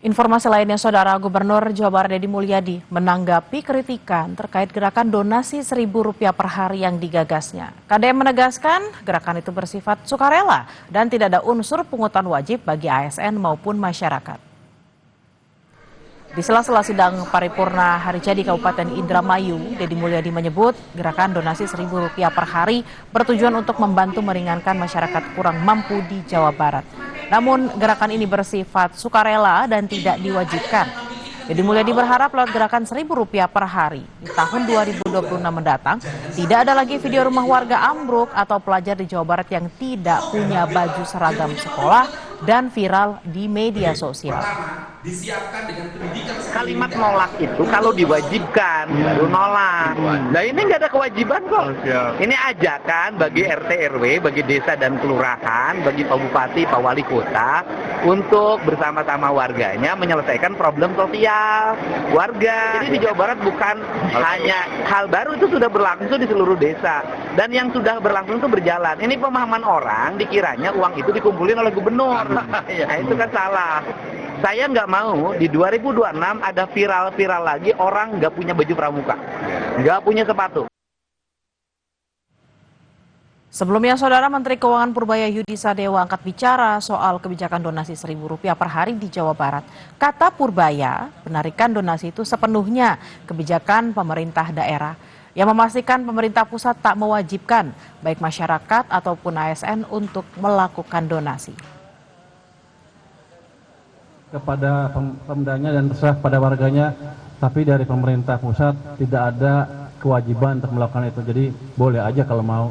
Informasi lainnya, Saudara Gubernur Jawa Barat Deddy Mulyadi menanggapi kritikan terkait gerakan donasi Rp1.000 per hari yang digagasnya. KDM menegaskan gerakan itu bersifat sukarela dan tidak ada unsur pungutan wajib bagi ASN maupun masyarakat. Di sela-sela sidang paripurna hari jadi Kabupaten Indramayu, Deddy Mulyadi menyebut gerakan donasi Rp1.000 per hari bertujuan untuk membantu meringankan masyarakat kurang mampu di Jawa Barat. Namun gerakan ini bersifat sukarela dan tidak diwajibkan. Deddy Mulyadi berharap lewat gerakan Rp1.000 per hari di tahun 2026 mendatang tidak ada lagi video rumah warga ambruk atau pelajar di Jawa Barat yang tidak punya baju seragam sekolah dan viral di media sosial. Kalimat nolak itu kalau diwajibkan baru nolak. Nah ini nggak ada kewajiban kok. Ini ajakan bagi RT RW, bagi desa dan kelurahan, bagi Pak Bupati, Pak Wali Kota untuk bersama-sama warganya menyelesaikan problem sosial warga. Jadi di Jawa Barat bukan hanya hal baru, itu sudah berlangsung di seluruh desa dan yang sudah berlangsung itu berjalan. Ini pemahaman orang dikiranya uang itu dikumpulin oleh gubernur. Nah itu kan salah. Saya nggak mau di 2026 ada viral-viral lagi orang nggak punya baju pramuka, nggak punya sepatu. Sebelumnya, Saudara Menteri Keuangan Purbaya Yudi Sadewa angkat bicara soal kebijakan donasi Rp1.000 per hari di Jawa Barat. Kata Purbaya, penarikan donasi itu sepenuhnya kebijakan pemerintah daerah yang memastikan pemerintah pusat tak mewajibkan baik masyarakat ataupun ASN untuk melakukan donasi. Kepada pemdanya dan terserah pada warganya, tapi dari pemerintah pusat tidak ada kewajiban untuk melakukan itu, jadi boleh aja kalau mau.